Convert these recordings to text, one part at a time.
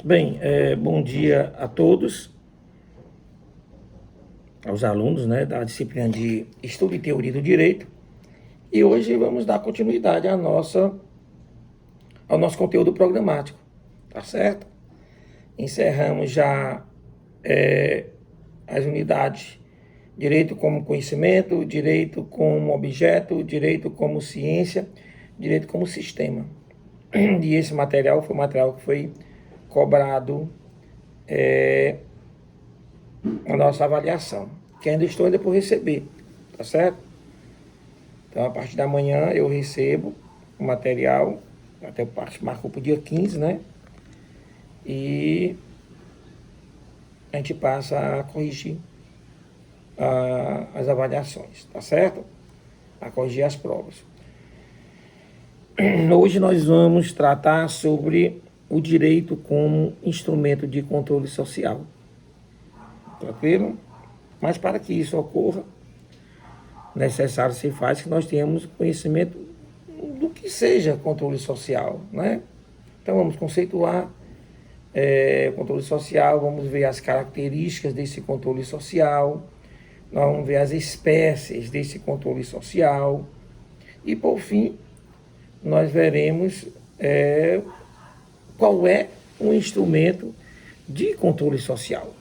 Bem, bom dia a todos, aos alunos, né, da disciplina de Estudo e Teoria do Direito. E hoje vamos dar continuidade ao nosso conteúdo programático, tá certo? Encerramos já as unidades Direito como Conhecimento, Direito como Objeto, Direito como Ciência, Direito como Sistema. E esse material foi o material que foi cobrado a nossa avaliação, que ainda estou por receber, tá certo? Então, a partir da manhã eu recebo o material, até parte marcou para o dia 15, né? E a gente passa a corrigir as avaliações, tá certo? A corrigir as provas. Hoje nós vamos tratar sobre o direito como instrumento de controle social, tranquilo? Mas para que isso ocorra, necessário se faz que nós tenhamos conhecimento do que seja controle social, né? Então vamos conceituar controle social, vamos ver as características desse controle social, nós vamos ver as espécies desse controle social e, por fim, nós veremos qual é o instrumento de controle social,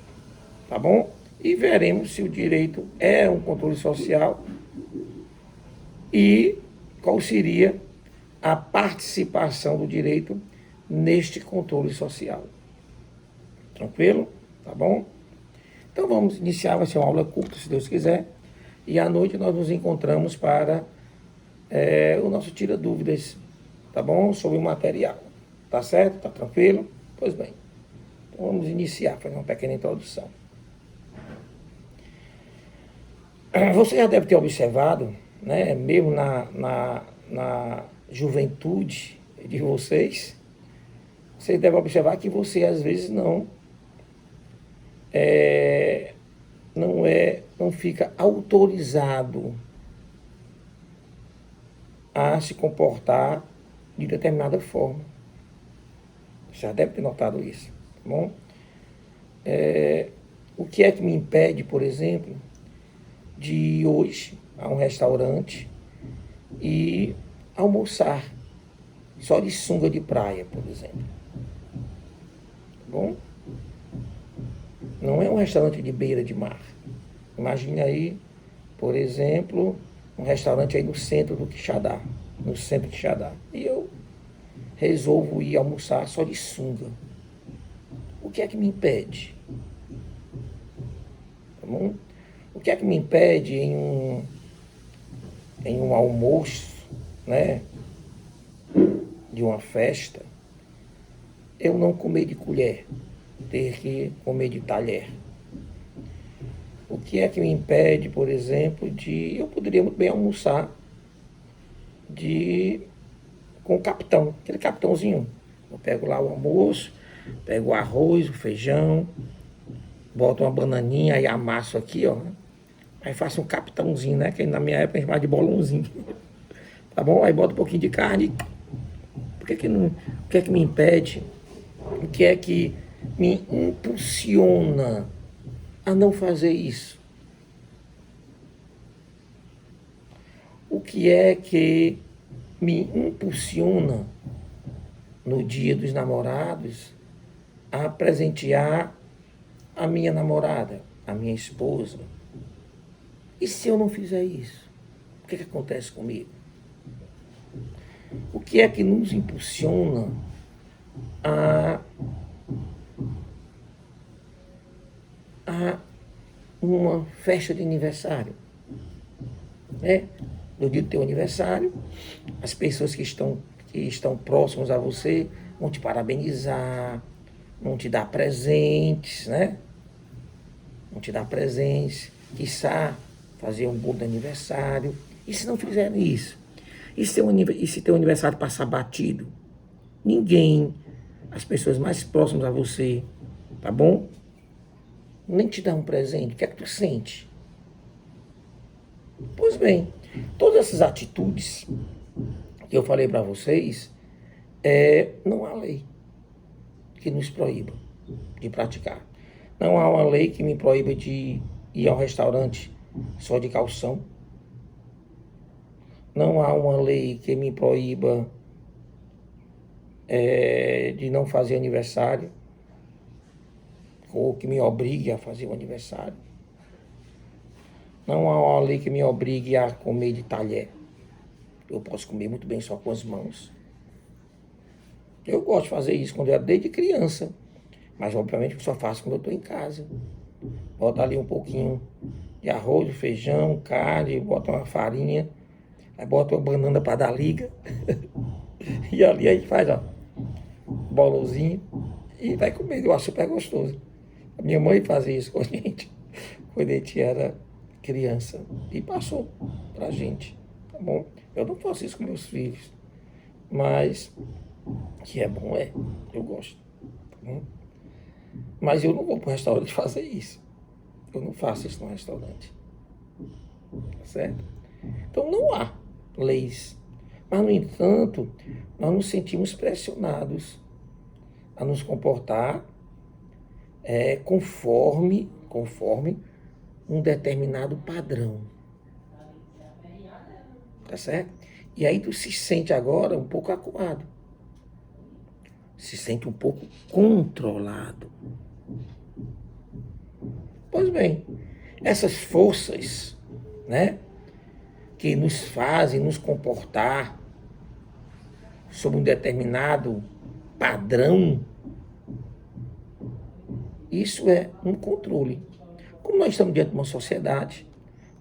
tá bom? E veremos se o direito é um controle social e qual seria a participação do direito neste controle social. Tranquilo? Tá bom? Então vamos iniciar, vai ser uma aula curta, se Deus quiser. E à noite nós nos encontramos para o nosso tira dúvidas, tá bom? Sobre o material. Tá certo? Tá tranquilo? Pois bem. Então vamos iniciar, fazer uma pequena introdução. Você já deve ter observado, né, mesmo na juventude de vocês, você deve observar que você às vezes não fica autorizado a se comportar de determinada forma. Você já deve ter notado isso, tá bom? O que é que me impede, por exemplo, de ir hoje a um restaurante e almoçar só de sunga de praia, por exemplo? Tá bom? Não é um restaurante de beira de mar. Imagine aí, por exemplo, um restaurante aí no centro do Quixadá, no centro de Quixadá. E eu resolvo ir almoçar só de sunga. O que é que me impede? Tá bom? O que é que me impede em um almoço, né, de uma festa, eu não comer de colher, ter que comer de talher? O que é que me impede, por exemplo, eu poderia muito bem almoçar com o capitão, aquele capitãozinho. Eu pego lá o almoço, pego o arroz, o feijão, boto uma bananinha e amasso aqui, ó. Aí faço um capitãozinho, né? Que na minha época a gente chamava de bolãozinho. Tá bom? Aí boto um pouquinho de carne. Por que que não, o que é que me impede? O que é que me impulsiona a não fazer isso? O que é que me impulsiona no Dia dos Namorados a presentear a minha namorada, a minha esposa? E se eu não fizer isso? O que é que acontece comigo? O que é que nos impulsiona a uma festa de aniversário? No dia do teu aniversário, as pessoas que estão próximas a você vão te parabenizar, vão te dar presentes, né? Vão te dar presentes, quiçá fazer um bolo de aniversário. E se não fizerem isso? E se teu aniversário passar batido? Ninguém, as pessoas mais próximas a você, tá bom? Nem te dá um presente. O que é que tu sente? Pois bem, todas essas atitudes que eu falei para vocês, não há lei. que nos proíba de praticar. Não há uma lei que me proíba de ir ao restaurante só de calção. Não há uma lei que me proíba de não fazer aniversário, ou que me obrigue a fazer um aniversário. Não há uma lei que me obrigue a comer de talher. Eu posso comer muito bem só com as mãos. Eu gosto de fazer isso quando eu era desde criança, mas obviamente eu só faço quando eu estou em casa. Bota ali um pouquinho de arroz, feijão, carne, bota uma farinha, aí bota uma banana para dar liga. E ali a gente faz, ó, bolozinho e vai comer. Eu acho super gostoso. A minha mãe fazia isso com a gente quando a gente era criança e passou pra gente, tá bom? Eu não faço isso com meus filhos, mas que é bom, eu gosto, tá bom? Mas eu não vou pro restaurante fazer isso. Eu não faço isso no restaurante, tá certo? Então não há leis, mas no entanto, nós nos sentimos pressionados a nos comportar conforme um determinado padrão. Tá certo? E aí tu se sente agora um pouco acuado. Se sente um pouco controlado. Pois bem, essas forças, né, que nos fazem nos comportar sob um determinado padrão, isso é um controle. Como nós estamos diante de uma sociedade,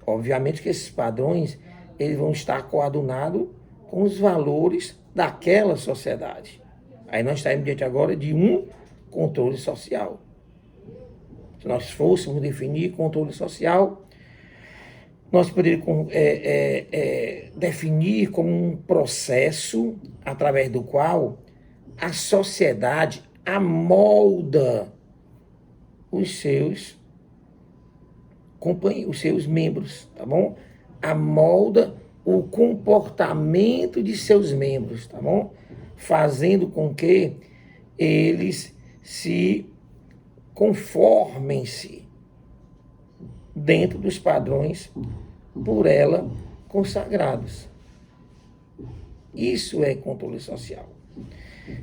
obviamente que esses padrões eles vão estar coadunados com os valores daquela sociedade. Aí nós estamos diante agora de um controle social. Se nós fôssemos definir controle social, nós poderíamos definir como um processo através do qual a sociedade amolda os seus membros, tá bom? Amolda o comportamento de seus membros, tá bom? Fazendo com que eles se conformem-se dentro dos padrões por ela consagrados. Isso é controle social.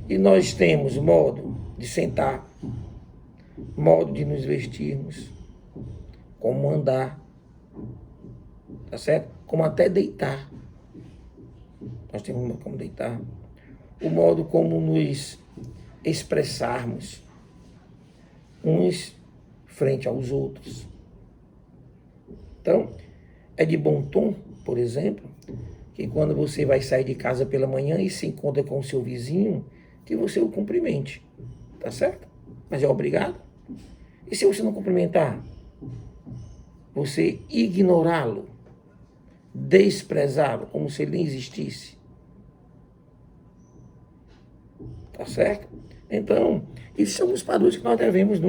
E nós temos modo de sentar, modo de nos vestirmos, como andar, tá certo? Como até deitar. Nós temos como deitar. O modo como nos expressarmos uns frente aos outros. Então, é de bom tom, por exemplo, que quando você vai sair de casa pela manhã e se encontra com o seu vizinho, que você o cumprimente, tá certo? Mas é obrigado. E se você não cumprimentar? Você ignorá-lo, desprezá-lo, como se ele nem existisse. Tá certo? Então, esses são os padrões que nós devemos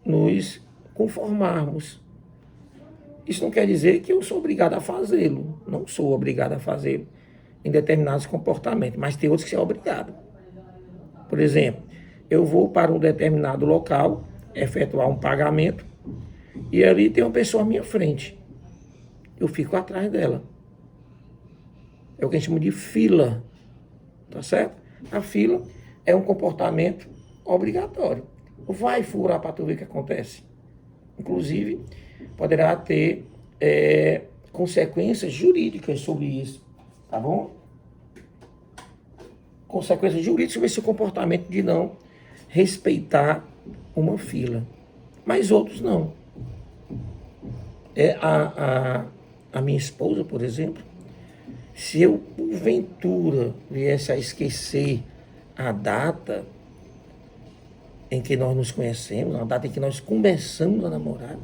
nos conformarmos. Isso não quer dizer que eu sou obrigado a fazê-lo. Não sou obrigado a fazê-lo em determinados comportamentos, mas tem outros que é obrigado. Por exemplo, eu vou para um determinado local, efetuar um pagamento, e ali tem uma pessoa à minha frente. Eu fico atrás dela. É o que a gente chama de fila. Tá certo? A fila é um comportamento obrigatório. Vai furar para tu ver o que acontece. Inclusive, poderá ter consequências jurídicas sobre isso. Tá bom? Consequências jurídicas sobre esse comportamento de não respeitar uma fila. Mas outros não. A minha esposa, por exemplo, se eu, porventura, viesse a esquecer a data em que nós nos conhecemos, a data em que nós começamos a namorar,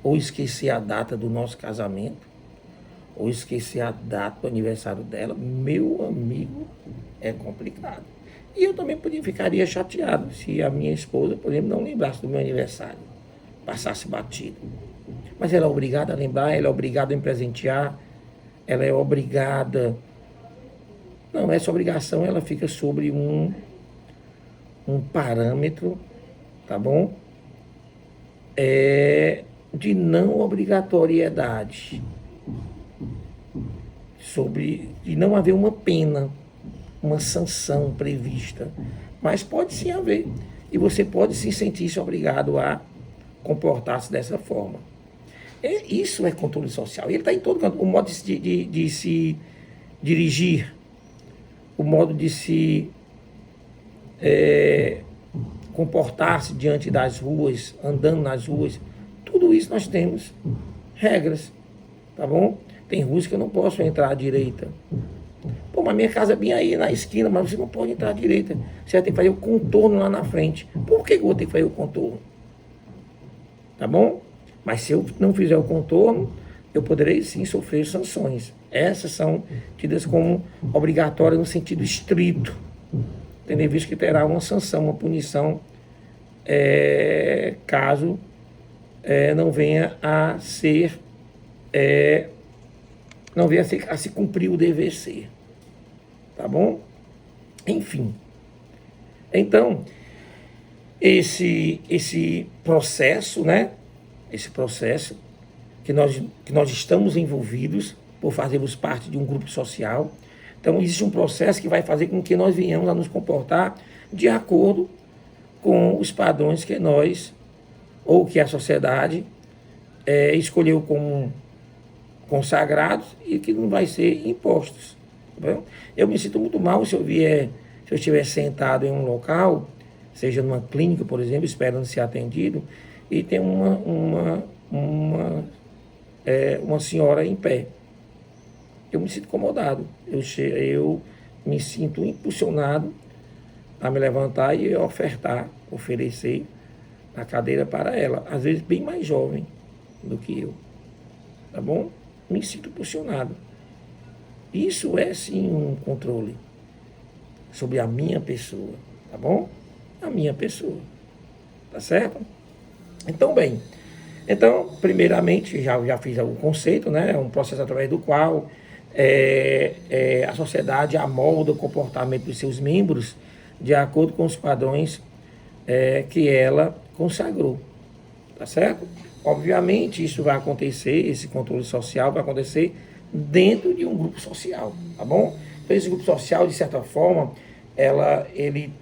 ou esquecer a data do nosso casamento, ou esquecer a data do aniversário dela, meu amigo, é complicado. E eu também ficaria chateado se a minha esposa, por exemplo, não lembrasse do meu aniversário, passasse batido. Mas ela é obrigada a lembrar, ela é obrigada a me presentear, ela é obrigada Não, essa obrigação ela fica sobre um parâmetro, tá bom? De não obrigatoriedade, de não haver uma pena, uma sanção prevista, mas pode sim haver, e você pode se sentir-se obrigado a comportar-se dessa forma. Isso é controle social, ele está em todo canto, o modo de se dirigir, o modo de se comportar-se diante das ruas, andando nas ruas, tudo isso nós temos regras, tá bom? Tem ruas que eu não posso entrar à direita. Pô, mas minha casa é bem aí na esquina, mas você não pode entrar à direita. Você vai ter que fazer o contorno lá na frente. Por que eu vou ter que fazer o contorno? Tá bom? Mas se eu não fizer o contorno, eu poderei sim sofrer sanções. Essas são tidas como obrigatórias no sentido estrito, tendo em vista que terá uma sanção, uma punição, caso não venha a ser, não venha a se cumprir o dever ser. Tá bom? Enfim. Então, esse processo, né? Esse processo que nós estamos envolvidos por fazermos parte de um grupo social. Então, existe um processo que vai fazer com que nós venhamos a nos comportar de acordo com os padrões que nós, ou que a sociedade, escolheu como consagrados e que não vai ser impostos. Tá bom? Eu me sinto muito mal se eu estiver sentado em um local, seja numa clínica, por exemplo, esperando ser atendido, e tem uma senhora em pé. Eu me sinto incomodado, eu me sinto impulsionado a me levantar e oferecer a cadeira para ela, às vezes bem mais jovem do que eu, tá bom? Me sinto impulsionado. Isso é sim um controle sobre a minha pessoa, tá bom? A minha pessoa, tá certo? Então, bem, primeiramente, já fiz o conceito, né? É um processo através do qual a sociedade amolda o comportamento dos seus membros de acordo com os padrões que ela consagrou, tá certo? Obviamente, isso vai acontecer, esse controle social vai acontecer dentro de um grupo social, tá bom? Então, esse grupo social, de certa forma, ele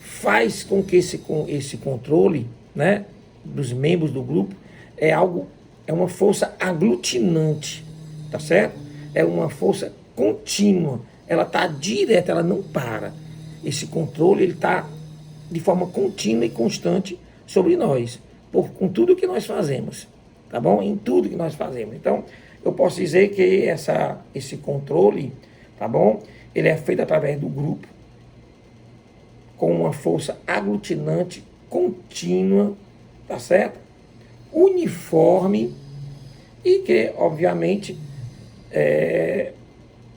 faz com que esse controle, né, dos membros do grupo é uma força aglutinante, tá certo? É uma força contínua, ela está direta, ela não para. Esse controle ele está de forma contínua e constante sobre nós, com tudo que nós fazemos, tá bom? Em tudo que nós fazemos. Então, eu posso dizer que esse controle, tá bom? Ele é feito através do grupo, com uma força aglutinante, contínua, tá certo? Uniforme e que, obviamente,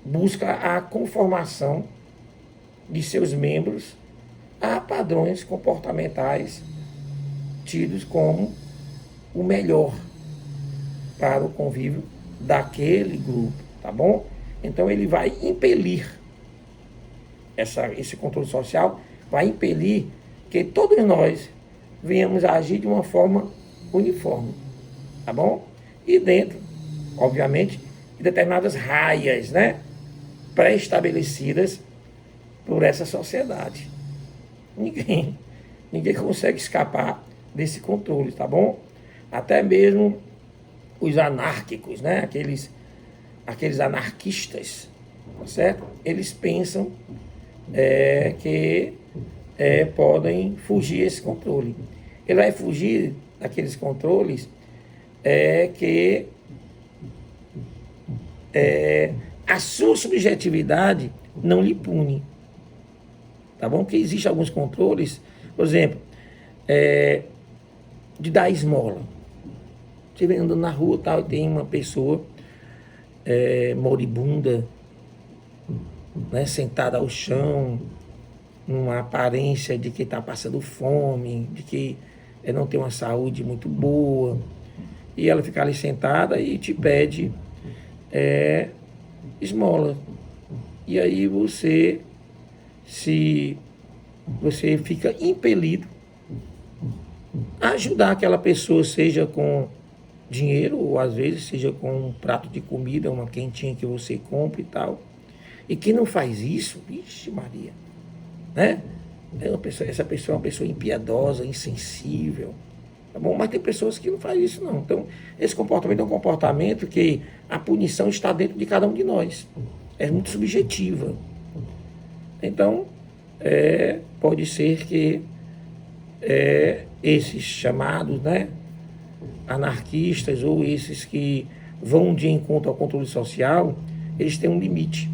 busca a conformação de seus membros a padrões comportamentais tidos como o melhor para o convívio daquele grupo, tá bom? Então ele vai impelir, esse controle social vai impelir que todos nós venhamos a agir de uma forma uniforme, tá bom? E dentro, obviamente, de determinadas raias, né, pré-estabelecidas por essa sociedade. Ninguém consegue escapar desse controle, tá bom? Até mesmo os anárquicos, né, aqueles anarquistas, tá certo? Eles pensam que podem fugir esse controle. Ele vai fugir daqueles controles que a sua subjetividade não lhe pune, tá bom? Porque existem alguns controles, por exemplo, de dar esmola. Você vem andando na rua tal, e tem uma pessoa moribunda, né, sentada ao chão, numa aparência de que está passando fome, de que não tem uma saúde muito boa, e ela fica ali sentada e te pede esmola. E aí você fica impelido a ajudar aquela pessoa, seja com dinheiro, ou às vezes seja com um prato de comida, uma quentinha que você compra e tal. E quem não faz isso, vixe Maria, né? Essa pessoa é uma pessoa impiedosa, insensível, tá bom? Mas tem pessoas que não fazem isso não. Então, esse comportamento é um comportamento que a punição está dentro de cada um de nós. É muito subjetiva. Então, pode ser que esses chamados, né, anarquistas ou esses que vão de encontro ao controle social, eles têm um limite.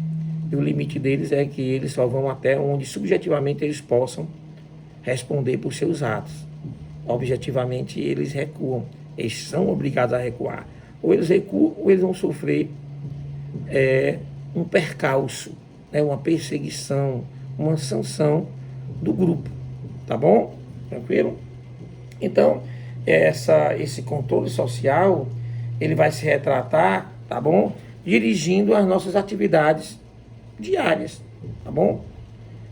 E o limite deles é que eles só vão até onde subjetivamente eles possam responder por seus atos. Objetivamente eles recuam. Eles são obrigados a recuar. Ou eles recuam ou eles vão sofrer um percalço, né, uma perseguição, uma sanção do grupo. Tá bom? Tranquilo? Então, esse controle social, ele vai se retratar, tá bom? Dirigindo as nossas atividades diárias, tá bom?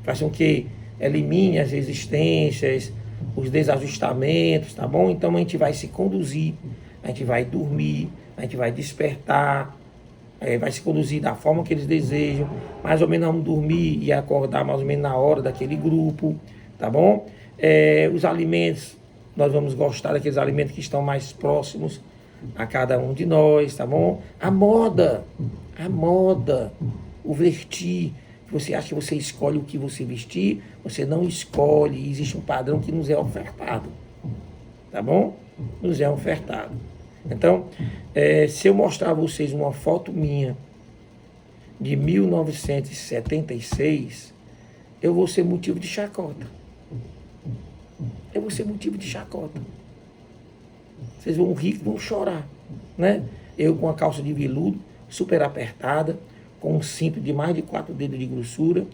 Faz com que elimine as resistências, os desajustamentos, tá bom? Então a gente vai se conduzir, a gente vai dormir, a gente vai despertar, vai se conduzir da forma que eles desejam, mais ou menos vamos dormir e acordar mais ou menos na hora daquele grupo, tá bom? Os alimentos, nós vamos gostar daqueles alimentos que estão mais próximos a cada um de nós, tá bom? A moda, o vestir, você acha que você escolhe o que você vestir, você não escolhe, existe um padrão que nos é ofertado, tá bom? Nos é ofertado. Então, se eu mostrar a vocês uma foto minha de 1976, eu vou ser motivo de chacota. Vocês vão rir, vão chorar, né? Eu com a calça de veludo, super apertada, com um cinto de mais de 4 dedos de grossura.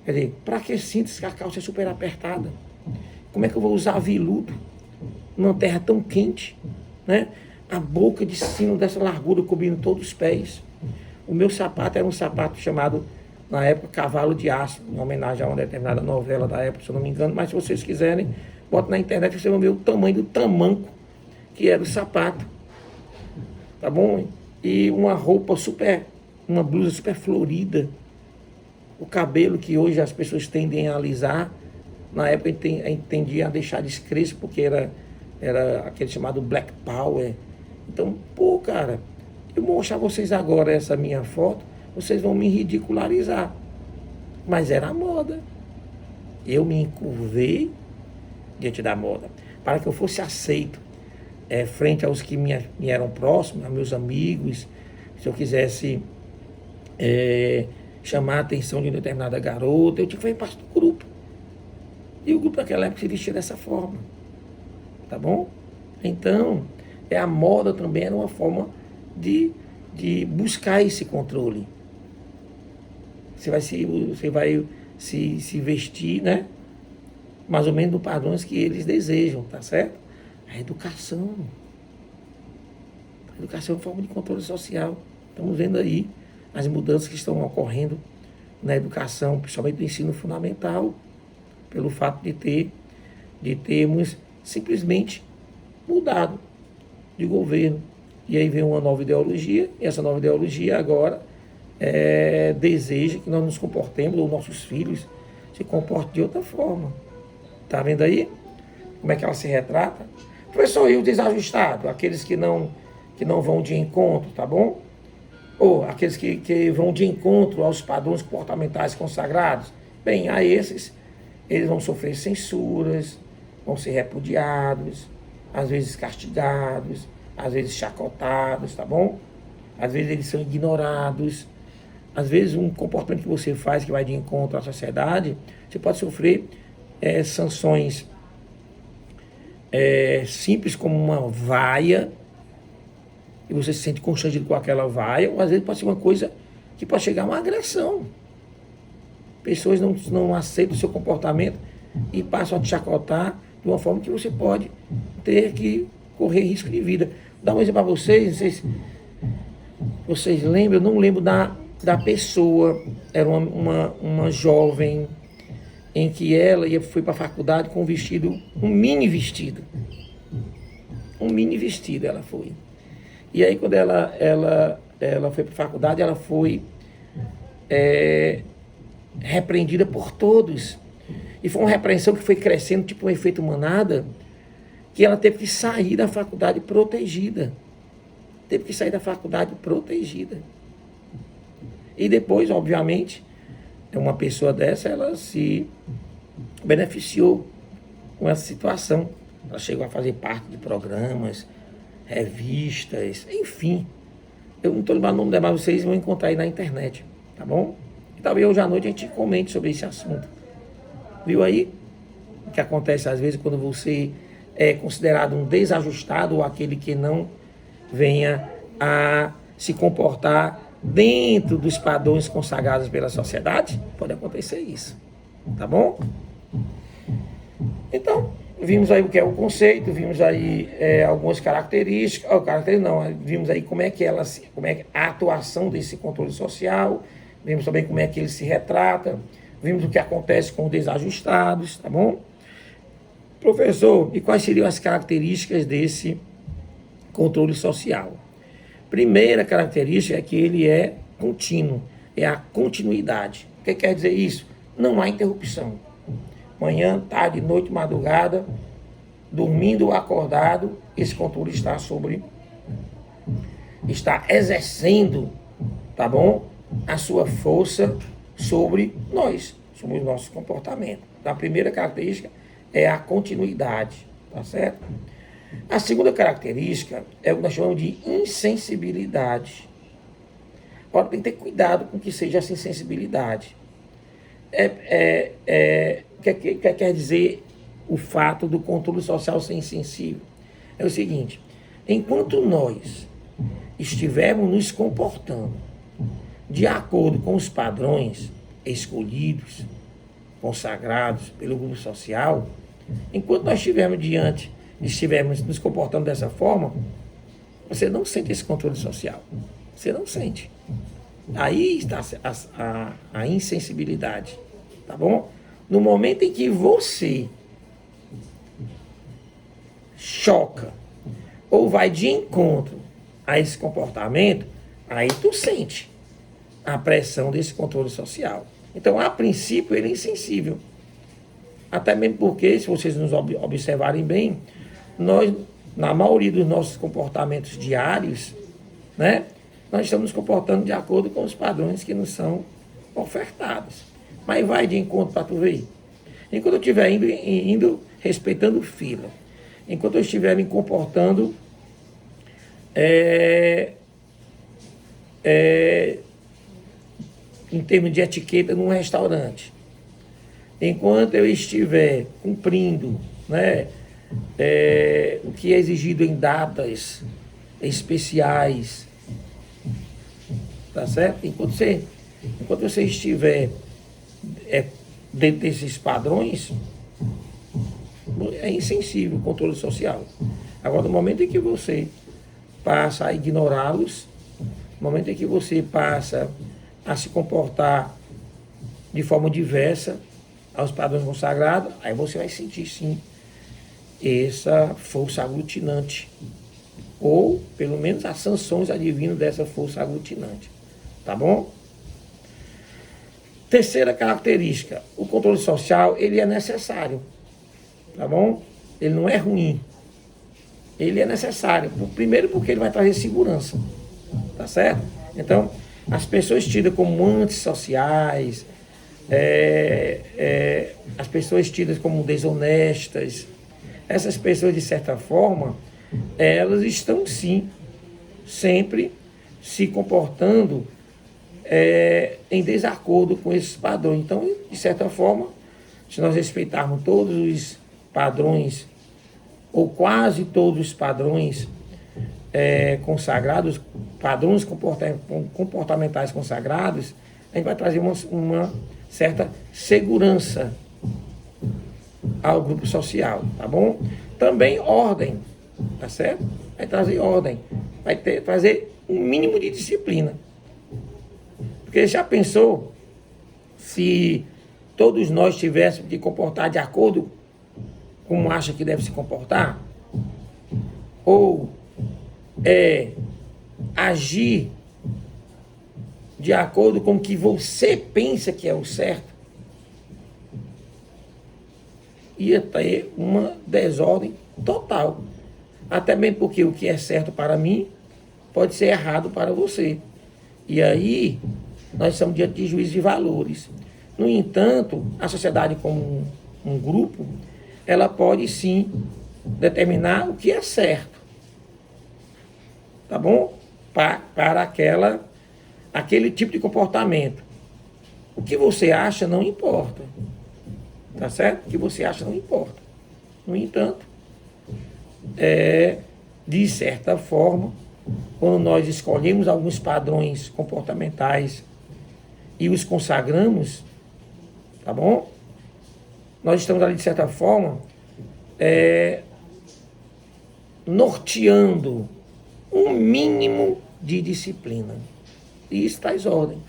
Quer dizer, para que cinto se a calça é super apertada? Como é que eu vou usar veludo numa terra tão quente, né? A boca de sino dessa largura cobrindo todos os pés. O meu sapato era um sapato chamado, na época, Cavalo de Aço, em homenagem a uma determinada novela da época, se eu não me engano. Mas se vocês quiserem, bota na internet, vocês vão ver o tamanho do tamanco que era o sapato, tá bom? E uma blusa super florida, o cabelo que hoje as pessoas tendem a alisar, na época a gente tendia a deixar descrespo, porque era aquele chamado Black Power. Então, cara, eu vou mostrar a vocês agora essa minha foto, vocês vão me ridicularizar, mas era a moda. Eu me encurvei diante da moda, para que eu fosse aceito, frente aos que me eram próximos, a meus amigos. Se eu quisesse chamar a atenção de uma determinada garota, eu tinha que fazer parte do grupo. E o grupo naquela época se vestia dessa forma. Tá bom? Então, a moda também era uma forma de buscar esse controle. Você vai se vestir, né? Mais ou menos dos padrões que eles desejam, tá certo? A educação é uma forma de controle social. Estamos vendo aí as mudanças que estão ocorrendo na educação, principalmente no ensino fundamental, pelo fato de termos simplesmente mudado de governo. E aí vem uma nova ideologia, e essa nova ideologia agora deseja que nós nos comportemos, ou nossos filhos se comportem de outra forma. Tá vendo aí? Como é que ela se retrata? Professor, e o desajustado? Aqueles que não vão de encontro, tá bom? Ou aqueles que vão de encontro aos padrões comportamentais consagrados? Bem, a esses, eles vão sofrer censuras, vão ser repudiados, às vezes castigados, às vezes chacotados, tá bom? Às vezes eles são ignorados. Às vezes um comportamento que você faz que vai de encontro à sociedade, você pode sofrer sanções simples como uma vaia, e você se sente constrangido com aquela vaia, ou às vezes pode ser uma coisa que pode chegar a uma agressão. Pessoas não aceitam o seu comportamento e passam a te chacotar de uma forma que você pode ter que correr risco de vida. Vou dar um exemplo para vocês, Vocês lembram? Eu não lembro da pessoa. Era uma jovem em que ela foi para a faculdade com um vestido, um mini vestido. Um mini vestido ela foi. E aí quando ela foi para a faculdade, ela foi repreendida por todos. E foi uma repreensão que foi crescendo, tipo um efeito manada, que ela teve que sair da faculdade protegida. Teve que sair da faculdade protegida. E depois, obviamente, uma pessoa dessa, ela se beneficiou com essa situação. Ela chegou a fazer parte de programas, revistas, enfim. Eu não estou lembrando o nome dela, mas vocês vão encontrar aí na internet, tá bom? E talvez hoje à noite a gente comente sobre esse assunto. Viu aí? O que acontece às vezes quando você é considerado um desajustado ou aquele que não venha a se comportar dentro dos padrões consagrados pela sociedade, pode acontecer isso, tá bom? Então, vimos aí o que é o conceito, vimos aí algumas características, vimos aí como é que a atuação desse controle social, vimos também como é que ele se retrata, vimos o que acontece com os desajustados, tá bom? Professor, e quais seriam as características desse controle social? Primeira característica é que ele é contínuo, é a continuidade. O que quer dizer isso? Não há interrupção. Manhã, tarde, noite, madrugada, dormindo ou acordado, esse controle está exercendo, tá bom? A sua força sobre nós, sobre o nosso comportamento. Então, a primeira característica é a continuidade, tá certo? A segunda característica é o que nós chamamos de insensibilidade. Agora, tem que ter cuidado com que seja essa insensibilidade. O que quer dizer o fato do controle social ser insensível? É o seguinte, enquanto nós estivermos nos comportando de acordo com os padrões escolhidos, consagrados pelo grupo social, enquanto nós estivermos nos comportando dessa forma, você não sente esse controle social. Você não sente. Aí está a insensibilidade, tá bom? No momento em que você choca ou vai de encontro a esse comportamento, aí tu sente a pressão desse controle social. Então, a princípio, ele é insensível. Até mesmo porque, se vocês nos observarem bem, nós, na maioria dos nossos comportamentos diários, né, nós estamos nos comportando de acordo com os padrões que nos são ofertados. Mas vai de encontro para tu ver. Enquanto eu estiver indo respeitando fila, enquanto eu estiver me comportando em termos de etiqueta num restaurante, enquanto eu estiver cumprindo, né, o que é exigido em datas especiais, tá certo? Enquanto você estiver dentro desses padrões, é insensível o controle social. Agora, no momento em que você passa a ignorá-los, no momento em que você passa a se comportar de forma diversa aos padrões consagrados, aí você vai sentir, sim, essa força aglutinante, ou, pelo menos, as sanções advindo dessa força aglutinante. Tá bom? Terceira característica, o controle social, ele é necessário. Tá bom? Ele não é ruim. Ele é necessário. Primeiro porque ele vai trazer segurança. Tá certo? Então, as pessoas tidas como antissociais, as pessoas tidas como desonestas, essas pessoas, de certa forma, elas estão, sim, sempre se comportando em desacordo com esses padrões. Então, de certa forma, se nós respeitarmos todos os padrões, ou quase todos os padrões consagrados, padrões comportamentais consagrados, a gente vai trazer uma certa segurança ao grupo social, tá bom? Também ordem, tá certo? Vai trazer ordem, trazer um mínimo de disciplina. Porque já pensou se todos nós tivéssemos de comportar de acordo com como acha que deve se comportar? Ou agir de acordo com o que você pensa que é o certo? Ia ter uma desordem total. Até mesmo porque o que é certo para mim pode ser errado para você. E aí, nós estamos diante de juízo de valores. No entanto, a sociedade como um grupo, ela pode sim determinar o que é certo. Tá bom? Para aquele tipo de comportamento. O que você acha não importa. Tá certo? O que você acha não importa. No entanto, de certa forma, quando nós escolhemos alguns padrões comportamentais e os consagramos, tá bom? Nós estamos ali, de certa forma, norteando um mínimo de disciplina. E isso traz ordem.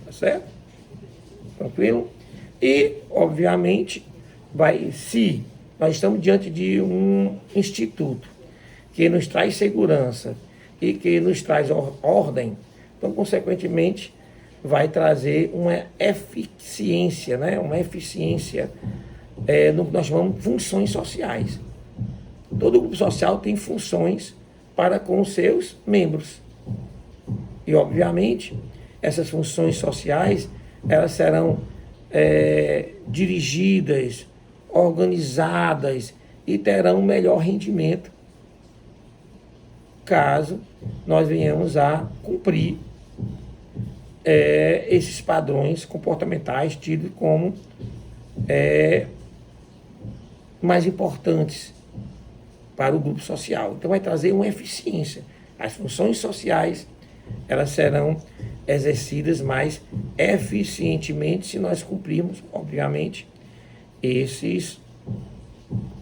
Tá certo? Tranquilo? E, obviamente, se nós estamos diante de um instituto que nos traz segurança e que nos traz ordem, então, consequentemente, vai trazer uma eficiência, né? Uma eficiência no que nós chamamos de funções sociais. Todo grupo social tem funções para com os seus membros. E, obviamente, essas funções sociais, elas serão dirigidas, organizadas e terão um melhor rendimento caso nós venhamos a cumprir esses padrões comportamentais tidos como mais importantes para o grupo social. Então vai trazer uma eficiência. As funções sociais, elas serão exercidas mais eficientemente se nós cumprirmos, obviamente, esses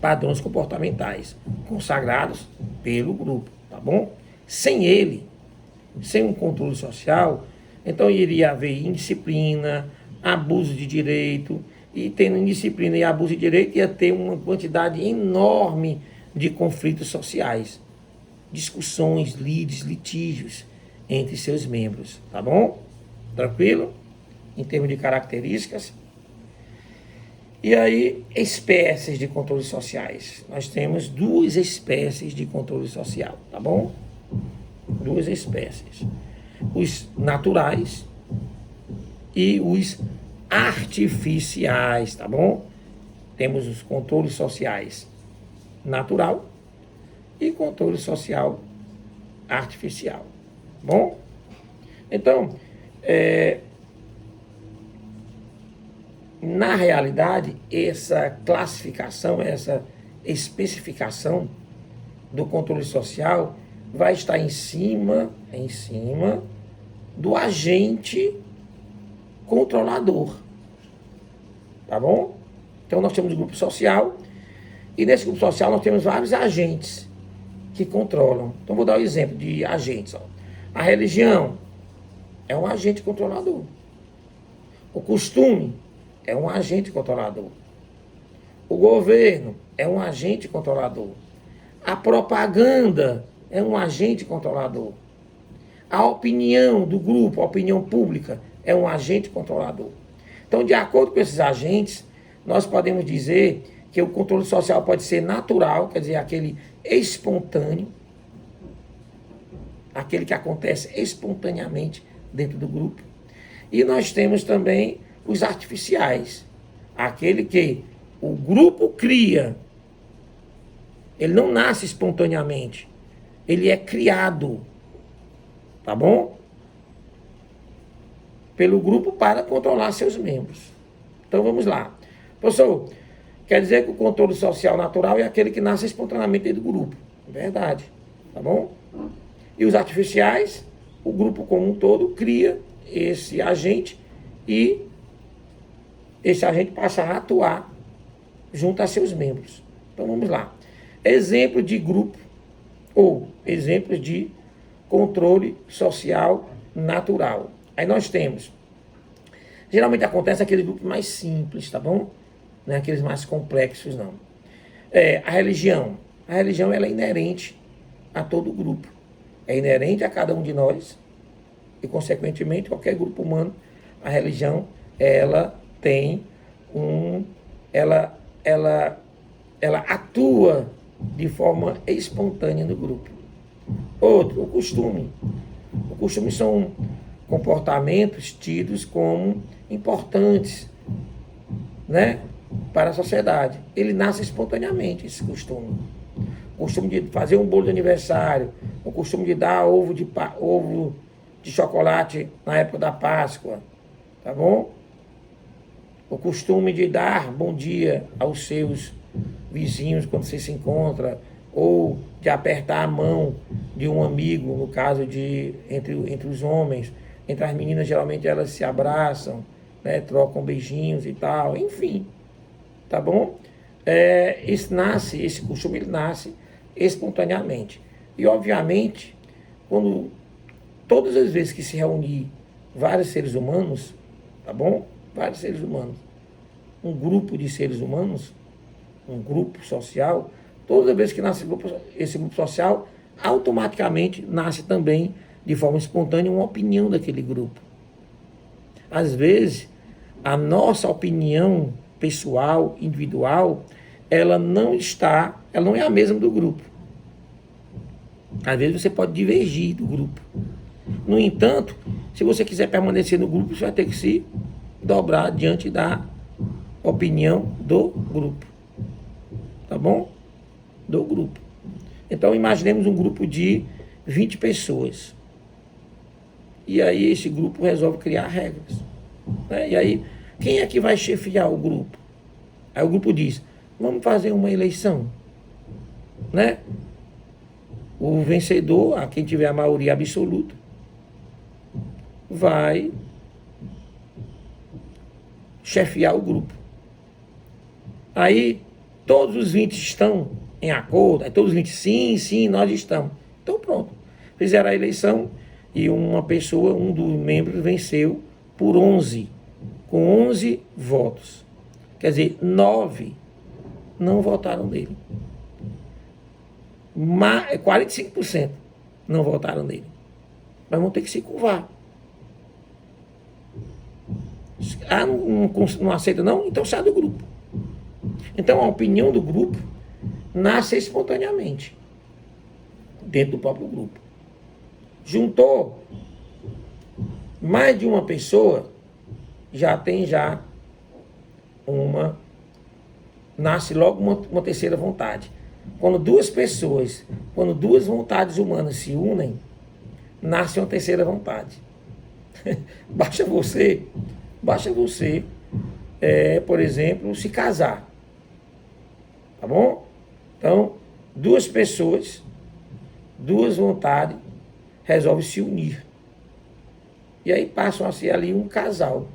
padrões comportamentais consagrados pelo grupo, tá bom? Sem ele, sem um controle social, então iria haver indisciplina, abuso de direito, e tendo indisciplina e abuso de direito ia ter uma quantidade enorme de conflitos sociais, discussões, litígios entre seus membros, tá bom? Tranquilo? Em termos de características. E aí, espécies de controles sociais. Nós temos 2 espécies de controle social, tá bom? 2 espécies. Os naturais e os artificiais, tá bom? Temos os controles sociais natural e controle social artificial. Bom? Então, na realidade, essa classificação, essa especificação do controle social vai estar em cima do agente controlador. Tá bom? Então, nós temos o grupo social e nesse grupo social nós temos vários agentes que controlam. Então, vou dar um exemplo de agentes. A religião é um agente controlador. O costume é um agente controlador. O governo é um agente controlador. A propaganda é um agente controlador. A opinião do grupo, a opinião pública, é um agente controlador. Então, de acordo com esses agentes, nós podemos dizer que o controle social pode ser natural, quer dizer, aquele espontâneo, aquele que acontece espontaneamente dentro do grupo. E nós temos também os artificiais, aquele que o grupo cria. Ele não nasce espontaneamente, ele é criado, tá bom? Pelo grupo para controlar seus membros. Então vamos lá. Professor, quer dizer que o controle social natural é aquele que nasce espontaneamente dentro do grupo. Verdade, tá bom? E os artificiais, o grupo como um todo cria esse agente e esse agente passa a atuar junto a seus membros. Então vamos lá. Exemplo de grupo ou exemplos de controle social natural. Aí nós temos, geralmente acontece aquele grupo mais simples, tá bom? Não é aqueles mais complexos, não. A religião. A religião ela é inerente a todo grupo. É inerente a cada um de nós e, consequentemente, qualquer grupo humano. A religião, ela tem ela atua de forma espontânea no grupo. Outro, o costume. O costume são comportamentos tidos como importantes, né, para a sociedade. Ele nasce espontaneamente, esse costume. O costume de fazer um bolo de aniversário, o costume de dar ovo de chocolate na época da Páscoa, tá bom? O costume de dar bom dia aos seus vizinhos quando você se encontra, ou de apertar a mão de um amigo, no caso de entre os homens. Entre as meninas, geralmente elas se abraçam, né, trocam beijinhos e tal, enfim, tá bom? Esse costume ele nasce espontaneamente. E, obviamente, quando todas as vezes que se reunir vários seres humanos, tá bom? Vários seres humanos, um grupo de seres humanos, um grupo social, todas as vezes que nasce esse grupo social, automaticamente nasce também, de forma espontânea, uma opinião daquele grupo. Às vezes, a nossa opinião pessoal, individual, ela não é a mesma do grupo. Às vezes você pode divergir do grupo. No entanto, se você quiser permanecer no grupo, você vai ter que se dobrar diante da opinião do grupo. Tá bom? Do grupo. Então, imaginemos um grupo de 20 pessoas. E aí, esse grupo resolve criar regras. Né? E aí, quem é que vai chefiar o grupo? Aí o grupo diz, vamos fazer uma eleição. Né? O vencedor, a quem tiver a maioria absoluta, vai chefiar o grupo. Aí, todos os 20 estão em acordo, aí todos os 20, sim, nós estamos. Então, pronto. Fizeram a eleição e uma pessoa, um dos membros, venceu por 11, com 11 votos. Quer dizer, 9 não votaram nele. 45% não votaram nele. Mas vão ter que se curvar. Não aceita não? Então sai do grupo. Então a opinião do grupo nasce espontaneamente dentro do próprio grupo. Juntou mais de uma pessoa, nasce logo uma terceira vontade. Quando duas vontades humanas se unem, nasce uma terceira vontade. Basta você, por exemplo, se casar. Tá bom? Então, duas pessoas, duas vontades, resolvem se unir. E aí passam a ser ali um casal.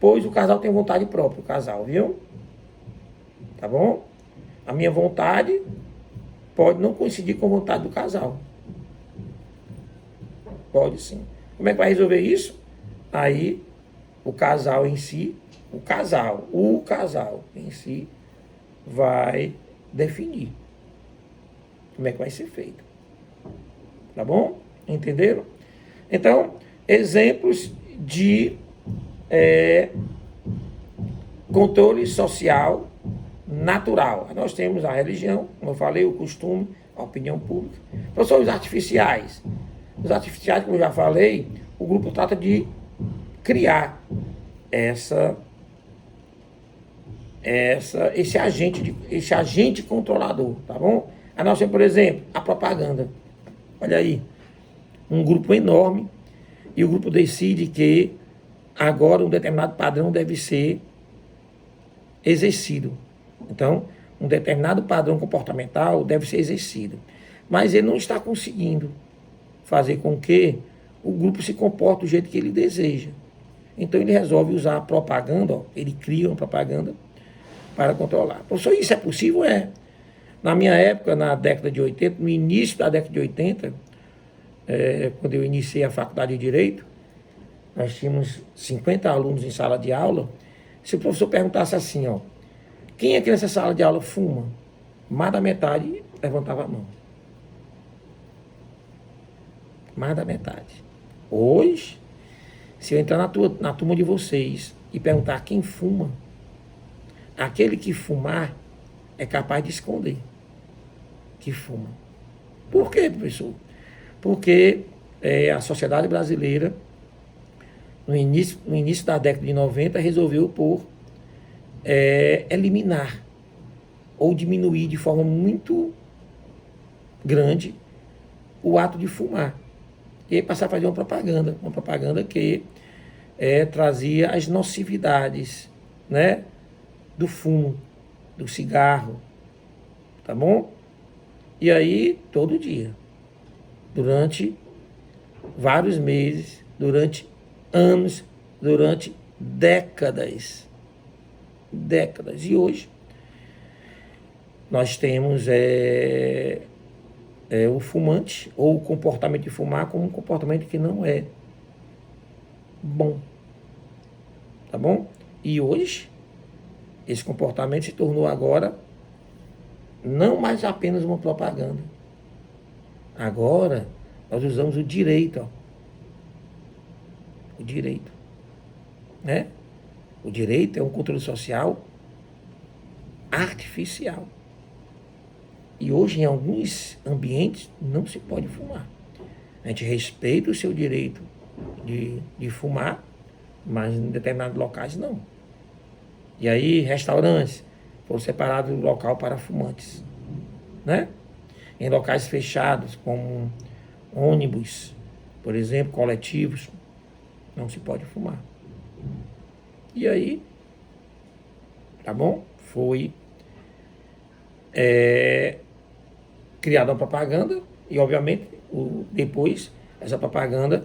Pois o casal tem vontade própria, o casal, viu? Tá bom? A minha vontade pode não coincidir com a vontade do casal. Pode sim. Como é que vai resolver isso? Aí, o casal em si vai definir como é que vai ser feito. Tá bom? Entenderam? Então, exemplos de controle social natural. Nós temos a religião, como eu falei, o costume, a opinião pública. Então, são os artificiais. Os artificiais, como eu já falei, o grupo trata de criar esse agente controlador, tá bom? A nós temos, por exemplo, a propaganda. Olha aí, um grupo enorme, e o grupo decide que agora um determinado padrão deve ser exercido. Então, um determinado padrão comportamental deve ser exercido. Mas ele não está conseguindo fazer com que o grupo se comporte do jeito que ele deseja. Então, ele resolve usar a propaganda, ele cria uma propaganda para controlar. Professor, isso é possível? É. Na minha época, na década de 80, no início da década de 80, quando eu iniciei a faculdade de Direito, nós tínhamos 50 alunos em sala de aula. Se o professor perguntasse assim, ó, quem aqui nessa sala de aula fuma? Mais da metade levantava a mão. Mais da metade. Hoje, se eu entrar na turma de vocês e perguntar quem fuma, aquele que fumar é capaz de esconder que fuma. Por quê, professor? Porque a sociedade brasileira, no início da década de 90, resolveu por eliminar ou diminuir de forma muito grande o ato de fumar. E aí passar a fazer uma propaganda que trazia as nocividades, né, do fumo, do cigarro, tá bom? E aí, todo dia, durante vários meses, durante anos, durante décadas. E hoje, nós temos o fumante, ou o comportamento de fumar, como um comportamento que não é bom. Tá bom? E hoje, esse comportamento se tornou agora não mais apenas uma propaganda. Agora, nós usamos o direito, ó. O direito. Né? O direito é um controle social artificial. E hoje, em alguns ambientes, não se pode fumar. A gente respeita o seu direito de fumar, mas em determinados locais não. E aí, restaurantes foram separados do local para fumantes, né? Em locais fechados, como ônibus, por exemplo, coletivos, não se pode fumar. E aí, tá bom? Foi criada uma propaganda e, obviamente, depois, essa propaganda,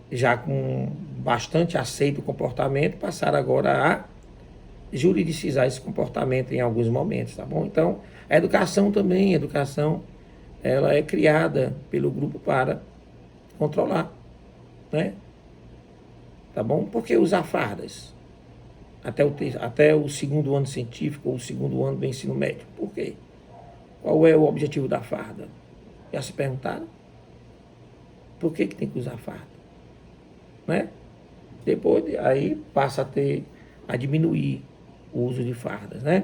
já com bastante aceito o comportamento, passaram agora a juridicizar esse comportamento em alguns momentos, tá bom? Então, a educação também, ela é criada pelo grupo para controlar, né? Tá bom? Por que usar fardas? Até o segundo ano científico ou o segundo ano do ensino médio. Por quê? Qual é o objetivo da farda? Já se perguntaram? Por que tem que usar farda? Né? Depois, aí passa a diminuir o uso de fardas, né?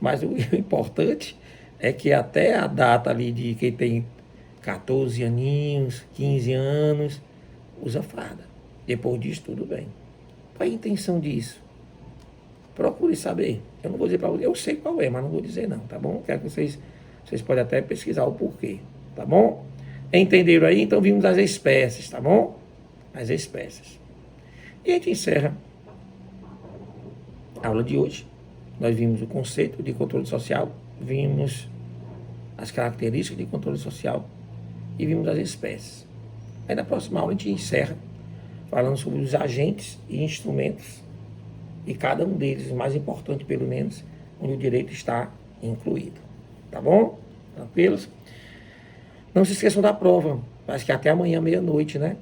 Mas o importante é que até a data ali de quem tem 14 aninhos, 15 anos, usa farda. Depois disso, tudo bem. Qual é a intenção disso? Procure saber. Eu não vou dizer para você, eu sei qual é, mas não vou dizer não, tá bom? Quero que vocês podem até pesquisar o porquê, tá bom? Entenderam aí? Então vimos as espécies, tá bom? As espécies. E a gente encerra a aula de hoje. Nós vimos o conceito de controle social, vimos as características de controle social e vimos as espécies. Aí na próxima aula a gente encerra falando sobre os agentes e instrumentos e cada um deles, o mais importante pelo menos, onde o direito está incluído. Tá bom? Tranquilos? Não se esqueçam da prova. Acho que até amanhã, meia-noite, né?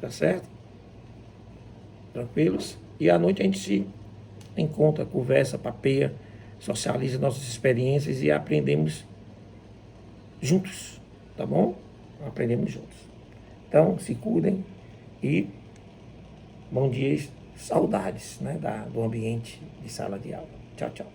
Tá certo? Tranquilos? E à noite a gente se encontra, conversa, papeia, socializa nossas experiências e aprendemos juntos. Tá bom? Aprendemos juntos. Então, se cuidem e bom dia, saudades, né, do ambiente de sala de aula. Tchau, tchau.